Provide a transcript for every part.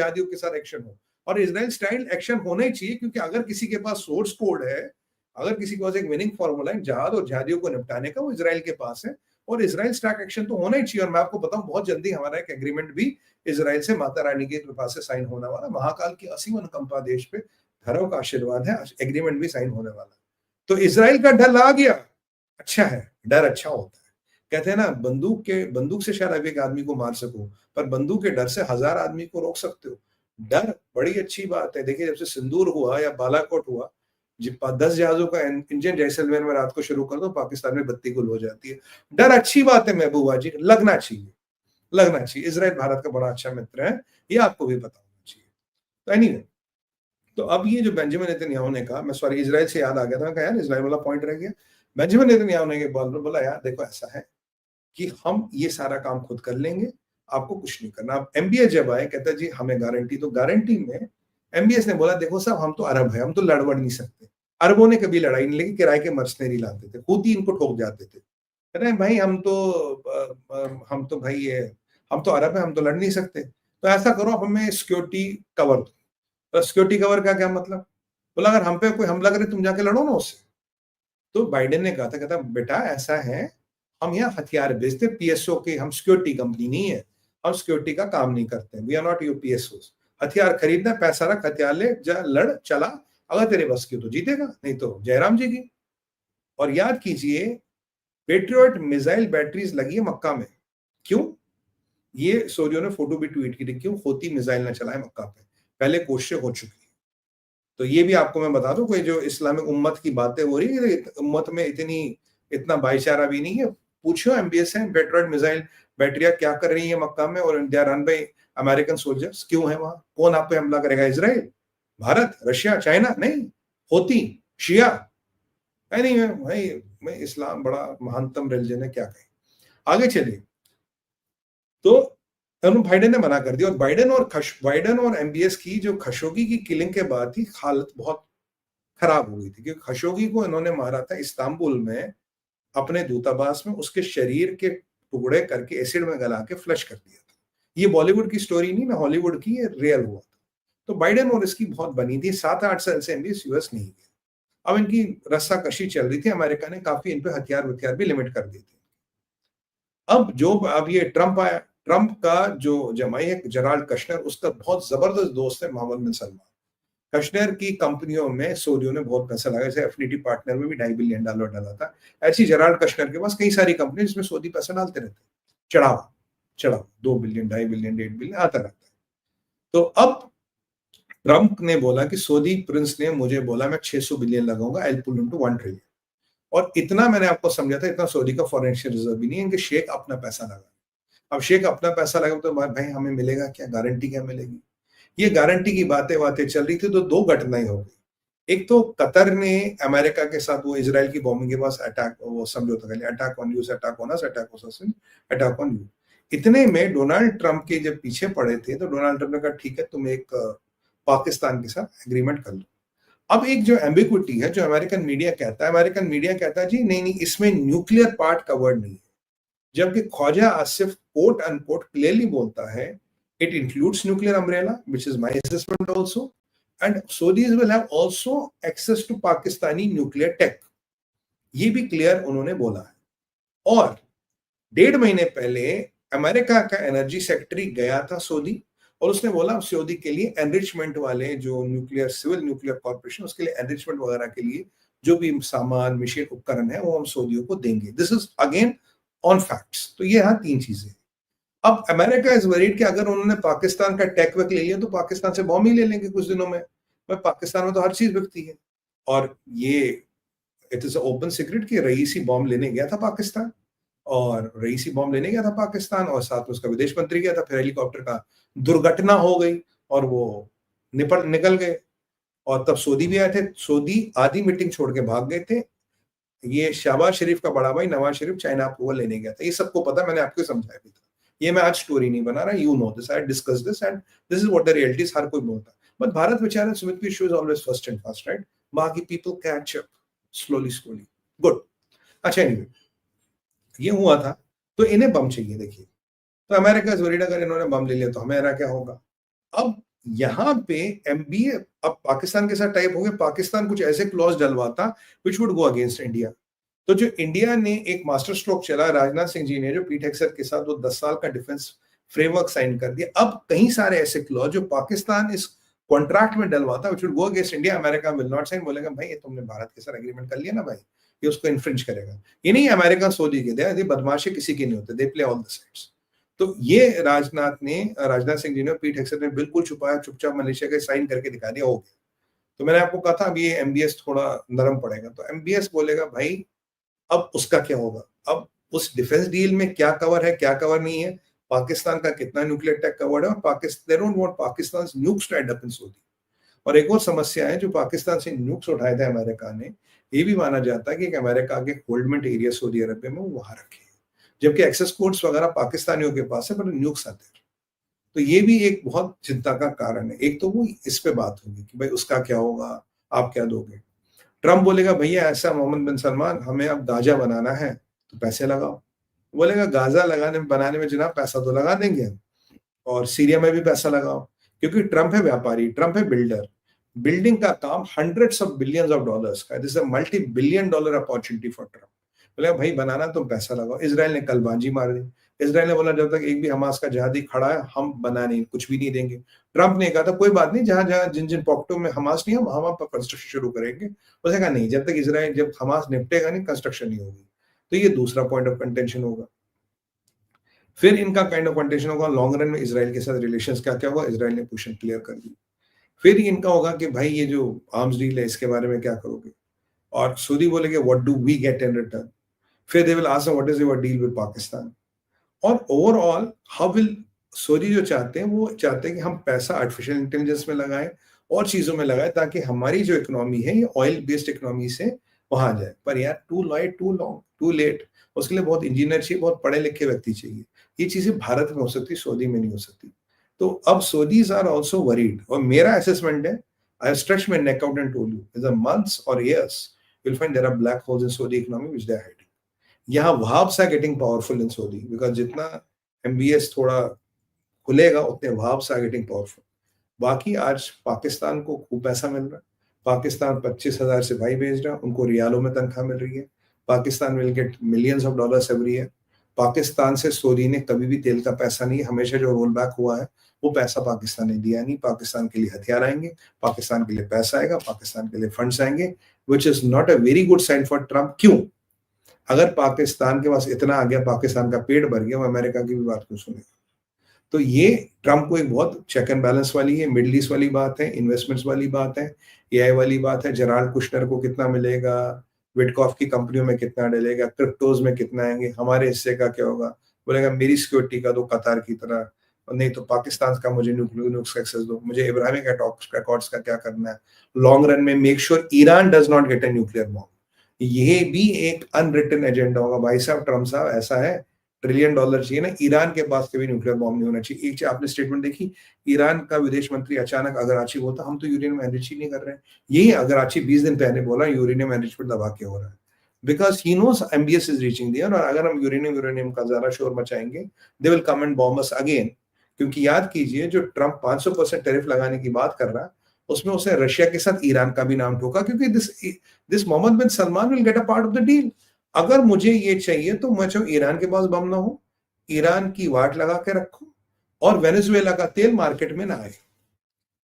जिहादियों के साथ एक्शन हो, और इजराइल स्टाइल एक्शन होना ही चाहिए, क्योंकि अगर किसी के पास सोर्स कोड है, अगर किसी के पास एक विनिंग फॉर्मूला है जहाद और जिहादियों को निपटाने का, वो इजराइल के पास है, और इजराइल स्टाइल एक्शन तो होना ही चाहिए। और मैं आपको बताऊं, बहुत जल्दी हमारा एक एग्रीमेंट भी इजराइल से माता रानी की कृपा से साइन होने वाला। महाकाल की असीम अनुकंपा देश पे, धर्म का आशीर्वाद है, एग्रीमेंट भी साइन होने वाला। तो इजराइल का डर आ गया, अच्छा है, डर अच्छा होता है। कहते हैं ना, बंदूक से शायद आप एक आदमी को मार सको, पर बंदूक के डर से 1000 आदमी को रोक सकते हो। डर बड़ी अच्छी बात है। देखिए, जब से सिंदूर हुआ या बालाकोट हुआ, 10 जहाजों का इंजन जैसलमेर में रात को शुरू कर दो, पाकिस्तान में बत्ती गुल हो जाती है। डर अच्छी बात है महबूबा जी, लगना चाहिए। इजराइल भारत का बड़ा अच्छा मित्र है, ये आपको भी पता होना चाहिए। तो एनीवे, तो अब ये जो बेंजामिन नेतन्याहू ने कहा, मैं सॉरी इजराइल से याद आ गया था, मैं कहा यार इजराइल वाला पॉइंट रह गया। बेंजामिन नेतन्याहू ने बोला यार देखो ऐसा है कि हम ये सारा काम खुद कर लेंगे, आपको कुछ नहीं करना। अब एमबीएस जब आए, कहता जी हमें गारंटी, तो गारंटी में एमबीएस ने बोला देखो साहब, हम तो अरब है, हम तो लड़वड़ नहीं सकते। अरबों ने कभी लड़ाई नहीं लगी, किराए के मर्सनरी लाते थे, खुद ही इनको ठोक जाते थे। कहते हैं भाई हम तो अरब है, हम तो लड़ नहीं सकते, तो ऐसा करो आप हमें सिक्योरिटी कवर दो। तो सिक्योरिटी कवर का क्या मतलब? बोला अगर हम पे कोई हमला करे तुम जाके लड़ो ना उससे। तो बाइडेन ने कहा था, कहता बेटा ऐसा है, हम यहाँ हथियार बेचते, पीएसओ के, हम सिक्योरिटी कंपनी नहीं है, हम सिक्योरिटी का काम नहीं करते, we are not your PSO. हथियार खरीदना, पैसा रख, हथियार ले, जा लड़, चला, अगर तेरे बस की तो जीतेगा, नहीं तो जयराम जी की। और याद कीजिए, पेट्रियट मिसाइल बैटरीज लगी है मक्का में। क्यों? ये सोरियो ने फोटो भी ट्वीट की थी, क्यों होती मिसाइल ना चलाए मक्का पे, पहले कोशिशें हो चुकी है। तो ये भी आपको मैं बता दूं, कोई जो इस्लामिक उम्मत की बातें हो रही है, उम्मत में इतना भाईचारा भी नहीं है। पूछो एमबीएस है, पेट्रियट मिसाइल बैटरिया क्या कर रही है मक्का में, और they are run by American soldiers. क्यों है वहां? कौन आप पे हमला करेगा? Israel, Bharat, Russia, China? नहीं, होती, शिया। नहीं भाई, मैं इस्लाम बड़ा महानतम रिलीजन है, क्या कहें। आगे चलिए, तो बाइडेन ने मना कर दिया, और बाइडेन और एमबीएस की जो खशोगी की किलिंग के बाद ही हालत बहुत खराब हो गई थी, क्योंकि खशोगी को इन्होंने मारा था इस्तांबुल में, अपने दूतावास में, उसके शरीर के टुकड़े करके एसिड में गला के फ्लश कर दिया था। ये बॉलीवुड की स्टोरी नहीं ना, हॉलीवुड की, ये रियल हुआ था। तो बाइडेन और इसकी बहुत बनी थी, 7-8 साल से एमबीएस यूएस नहीं गया। अब इनकी रस्साकशी चल रही थी, अमेरिका ने काफी इन पे हथियार भी लिमिट कर दी थी। अब ये ट्रंप आया, ट्रंप का जो जमाई है जेराल्ड कश्नर, उसका बहुत जबरदस्त दोस्त है मोहम्मद बिन सलमान। कश्नर की कंपनियों में सऊदियों ने बहुत पैसा लगाया, जैसे एफडीटी पार्टनर में भी $2.5 बिलियन डाला था। ऐसी जेराल्ड कश्नर के पास कई सारी कंपनी जिसमें सऊदी पैसा डालते रहते, चढ़ावा 2 बिलियन, 2.5 बिलियन, 1.5 बिलियन आता रहता है। तो अब ट्रंप ने बोला कि सऊदी प्रिंस ने मुझे बोला मैं 600 बिलियन लगाऊंगा, आई पुट इनटू 1 ट्रिलियन। और इतना मैंने आपको समझा था, इतना सऊदी का फॉरेन रिजर्व भी नहीं है, इनके शेख अपना पैसा लगा। अब शेख अपना पैसा लगा तो भाई हमें मिलेगा क्या, गारंटी क्या मिलेगी? ये गारंटी की बातें चल रही थी, तो 2 घटनाएं हो गई। एक तो कतर ने अमेरिका के साथ वो इजराइल की बॉम्बिंग के पास अटैक, वो समझौता कर लिया, attack on you, attack on us, attack on you. इतने में डोनाल्ड ट्रंप के जब पीछे पड़े थे, तो डोनाल्ड ट्रंप ने कहा ठीक है, तुम एक पाकिस्तान के साथ एग्रीमेंट कर लो। अब एक जो एम्बिग्विटी है, जो अमेरिकन मीडिया कहता है जी नहीं, इसमें न्यूक्लियर पार्ट कवर्ड नहीं है, जबकि Khawaja Asif quote unquote clearly बोलता है it includes nuclear umbrella, which is my assessment also, and Saudis will have also access to Pakistani nuclear tech. ये भी क्लियर उन्होंने बोला है। और 1.5 महीने पहले अमेरिका का एनर्जी सेक्रेटरी गया था सऊदी, और उसने बोला सऊदी के लिए एनरिचमेंट वाले जो सिविल न्यूक्लियर कॉर्पोरेशन, उसके लिए एनरिचमेंट वगैरह के लिए जो भी सामान, मशीन, उपकरण है, वो हम सऊदियों को देंगे। This is again on facts. तो ये यहाँ 3 चीजें। अब अमेरिका इज वरीड कि अगर उन्होंने पाकिस्तान का टेक वेक ले लिया तो पाकिस्तान से बॉम्ब ही ले लेंगे कुछ दिनों में। पाकिस्तान में तो हर चीज बिकती है, और ये इट इज ओपन सीक्रेट कि रईसी बॉम्ब लेने गया था पाकिस्तान, और साथ में उसका विदेश मंत्री गया था। फिर हेलीकॉप्टर का दुर्घटना हो गई और वो निकल गए, और तब सऊदी भी आए थे। सऊदी आधी मीटिंग छोड़ के भाग गए थे। ये शहबाज शरीफ का बड़ा भाई नवाज शरीफ चाइना अप्रूवल लेने गया था। ये सबको पता, मैंने आपको समझाया भी था। ये मैं आज स्टोरी नहीं बना रहा, you know this, I discuss this and this is what the reality is. हर कोई बोलता है, बट भारत बेचारा, सुमित की issue is always first and fast, right? बाकी people catch up slowly good. अच्छा, एनीवे, ये हुआ था। तो इन्हें बम चाहिए। देखिए, तो अमेरिका इज वरीड, अगर इन्होंने बम ले लिया तो हमारा क्या होगा? अब यहाँ पे एमबीए अब पाकिस्तान के साथ टाइप हो गया, पाकिस्तान कुछ ऐसे क्लॉज डलवाता which would go against India. तो जो इंडिया ने एक मास्टर स्ट्रोक चला, राजनाथ सिंह जी ने जो पीट हेक्सेट के साथ वो 10 साल का डिफेंस फ्रेमवर्क साइन कर दिया। अब कई सारे ऐसे क्लॉज जो पाकिस्तान इस कॉन्ट्रैक्ट में डलवाता which would go against India, America will not sign, बोलेगा भाई ये तुमने भारत के साथ एग्रीमेंट कर लिया ना भाई, ये उसको इन्फ्रिंज करेगा। ये नहीं अमेरिका सऊदी के दे बदमाशी किसी के नहीं होते, they play all the sides. तो ये राजनाथ सिंह जी ने पीट हेक्सेट ने बिल्कुल छुपाया, चुपचाप मलेशिया के साइन करके दिखा दिया, हो गया। तो मैंने आपको कहा था अब ये एमबीएस थोड़ा नरम पड़ेगा, तो एमबीएस बोलेगा भाई अब उसका क्या होगा, अब उस डिफेंस डील में क्या कवर है क्या कवर नहीं है, पाकिस्तान का कितना न्यूक्लियर टेक कवर्ड है, और Pakistan they don't want Pakistan nukes to end up in Saudi. और एक और समस्या है, जो पाकिस्तान से न्यूक्स उठाए थे अमेरिका ने, ये भी माना जाता है कि अमेरिका के होल्डमेंट एरिया सऊदी अरबिया में वो वहां रखे, जबकि एक्सेस कोड्स वगैरह पाकिस्तानियों के पास है, पर न्यूक्स आते हैं। तो ये भी एक बहुत चिंता का कारण है। एक तो वो इस पे बात होगी कि भाई उसका क्या होगा, आप क्या दोगे। ट्रम्प बोलेगा भैया ऐसा मोहम्मद बिन सलमान, हमें अब गाजा बनाना है तो पैसे लगाओ। बोलेगा गाजा बनाने में जनाब पैसा तो लगा देंगे हम, और सीरिया में भी पैसा लगाओ, क्योंकि ट्रम्प है व्यापारी, ट्रम्प है बिल्डर। बिल्डिंग का काम hundreds of billions of dollars का है, this is a multi billion dollar opportunity for Trump. बोले भाई बनाना तुम पैसा लगाओ। इसराइल ने कल बाजी मार दी, इसराइल ने बोला जब तक एक भी हमास का जहादी खड़ा है हम बनाने कुछ भी नहीं देंगे। ट्रम्प ने कहा था कोई बात नहीं, जहां जहां जिन जिन पॉकेटों में हमास नहीं, हम वहां पर कंस्ट्रक्शन शुरू करेंगे। उसने कहा नहीं, जब तक इसराइल, जब हमास निपटेगा नहीं, कंस्ट्रक्शन नहीं होगी। तो ये दूसरा पॉइंट ऑफ कंटेंशन होगा। फिर इनका काइंड ऑफ कंटेंशन होगा लॉन्ग रन में इसराइल के साथ रिलेशंस क्या क्या होगा, इसराइल ने पोजीशन क्लियर कर दी। फिर इनका होगा कि भाई ये जो आर्म्स डील है इसके बारे में क्या करोगे, और सऊदी बोलेंगे what do we get in return. फिर they will ask what is your deal with Pakistan. और ओवरऑल हाउ विल सऊदी जो चाहते हैं, वो चाहते हैं कि हम पैसा आर्टिफिशियल इंटेलिजेंस में लगाएं और चीजों में लगाएं, ताकि हमारी जो इकोनॉमी है ये ऑयल बेस्ड इकोनॉमी से वहां जाए। पर यार too light too long too late, उसके लिए बहुत इंजीनियर चाहिए, बहुत पढ़े लिखे व्यक्ति चाहिए। ये चीजें भारत में हो सकती, सऊदी में नहीं हो सकती। तो अब सऊदीज आर ऑल्सो वरीड, और मेरा असेसमेंट है, I have stretched my neck out and told you in the months और years you'll find there are black holes in Saudi economy which they are hiding. यहाँ वहाब्स are getting powerful in Saudi because जितना MBS थोड़ा खुलेगा उतने वहाब्स are getting powerful. बाकी आज पाकिस्तान को खूब पैसा मिल रहा है, पाकिस्तान 25,000 सिपाही भेज रहा है, उनको रियालों में तनख्वाह मिल रही है, Pakistan will get millions of dollars every year. Pakistan से सऊदी ने कभी भी तेल का पैसा नहीं, हमेशा जो रोल बैक हुआ है वो पैसा पाकिस्तान ने दिया नहीं। पाकिस्तान के लिए हथियार आएंगे, पाकिस्तान के लिए पैसा आएगा, पाकिस्तान के लिए फंड्स आएंगे, which is not a very good sign for Trump. क्यों? अगर पाकिस्तान के पास इतना आ गया, पाकिस्तान का पेट भर गया, वो अमेरिका की भी बात क्यों सुनेगा। तो ये ट्रम्प को एक बहुत चेक एंड बैलेंस वाली है, मिडिल ईस्ट वाली बात है, इन्वेस्टमेंट्स वाली बात है, एआई वाली बात है, जेराल्ड कुशनर को कितना मिलेगा, विटकॉफ की कंपनियों में कितना डलेगा, क्रिप्टोज में कितना आएंगे, हमारे हिस्से का क्या होगा। बोलेगा मेरी सिक्योरिटी का दो कतार की तरह, नहीं तो पाकिस्तान का मुझे न्यूक्लियर एक्सेस दो, मुझे इब्राहिमिक अकॉर्ड्स का क्या करना है। लॉन्ग रन में make sure Iran does not gate a nuclear bomb. ये भी एक अनरिटन एजेंडा होगा। भाई साहब ट्रम्प साहब, ऐसा है $1 ट्रिलियन चाहिए ना, ईरान के पास कभी न्यूक्लियर बॉम्ब नहीं होना चाहिए। एक आपने स्टेटमेंट देखी, ईरान का विदेश मंत्री अचानक अगराची बोलता हम तो यूरेनियम एनरिच नहीं कर रहे हैं। यही अगराची 20 दिन पहले बोला यूरेनियम एनरिचमेंट दबा के हो रहा है, because he knows MBS is reaching there. और अगर हम यूरेनियम का ज्यादा शोर मचाएंगे, they will come and bomb us again. क्योंकि याद कीजिए, जो ट्रम्प 500% टैरिफ लगाने की बात कर रहा है, उसमें उसने रशिया के साथ ईरान का भी नाम ठोका, क्योंकि this Mohammed bin Salman will get a part of the deal. अगर मुझे ये चाहिए तो मैं चाहूँ ईरान के पास बम ना हो, ईरान की वाट लगा के रखो, और वेनेजुएला का तेल मार्केट में ना आए।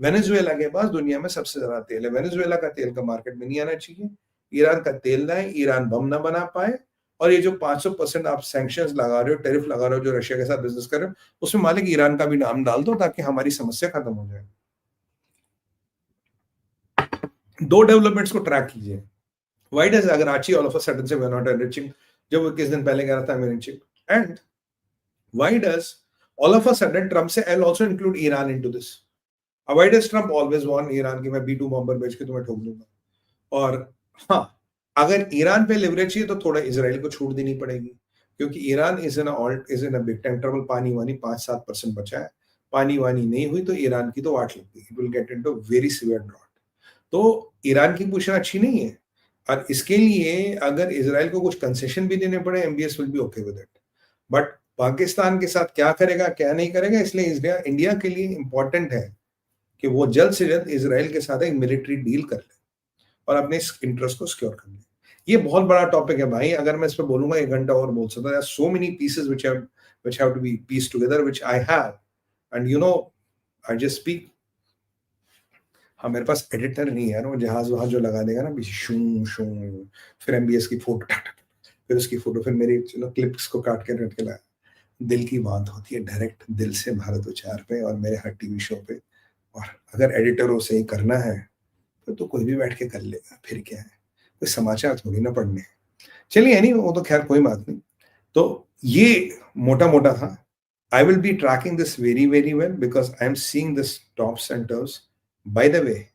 वेनेजुएला के पास दुनिया में सबसे ज्यादा तेल है, वेनेजुएला का तेल का मार्केट में नहीं आना चाहिए। ईरान का तेल ना आए, ईरान बम ना बना पाए, और ये जो 500% आप सैंक्शंस लगा रहे हो, टैरिफ लगा रहे हो, जो रशिया के साथ बिजनेस कर रहे हो, उसमें मालिक ईरान का भी नाम डाल दो, ताकि हमारी समस्या खत्म हो जाए। दो डेवलपमेंट्स को ट्रैक कीजिए। Why does Agarachi all of a sudden say we're not enriching, जब वो किस दिन पहले कह रहा था I'm enriching? And why does all of a sudden Trump say I'll also include Iran into this? Why does Trump always want Iran कि मैं B2 बॉम्बर भेज के तुम्हें ठोक दूंगा? और हाँ, अगर ईरान पे लिवरेज चाहिए तो थोड़ा इजराइल को छूट देनी पड़ेगी, क्योंकि Iran is in a big time trouble. पानी वानी 5-7% बचा है, पानी वानी नहीं हुई तो ईरान की तो वाट लगती है, it will get into very severe drought. तो ईरान की पोजीशन अच्छी नहीं है, और इसके लिए अगर इजराइल को कुछ कंसेशन भी देने पड़े, MBS will be okay with it. But Pakistan के साथ क्या करेगा क्या नहीं करेगा, इसलिए इंडिया के लिए इंपॉर्टेंट है कि वो जल्द से जल्द इज़राइल के साथ एक मिलिट्री डील कर ले और अपने इस इंटरेस्ट को सिक्योर कर ले। ये बहुत बड़ा टॉपिक है भाई, अगर मैं इस पे बोलूँगा 1 घंटा और बोल सकता हूँ। There are so many pieces which have to be pieced together which I have, and you know I just speak. हाँ, मेरे पास एडिटर नहीं है यार, वो जहाज़-वहाज़ जो लगा देगा ना पीछे शूं शूं, फिर एमबीएस की फोटो टक टक, फिर उसकी फोटो, फिर मेरी चलो क्लिप्स को काट के लगा। दिल की बात होती है डायरेक्ट दिल से भारत विचार पे और मेरे हर टीवी शो पे। और अगर एडिटर को सही करना है तो कोई भी बैठ के कर लेगा, फिर क्या है, कोई समाचार थोड़ी ना पढ़ने हैं। चलिए एनीवे वो तो खैर कोई बात नहीं। तो ये मोटा-मोटा था। I will be tracking this very very well because I am seeing this tops and turves. By the way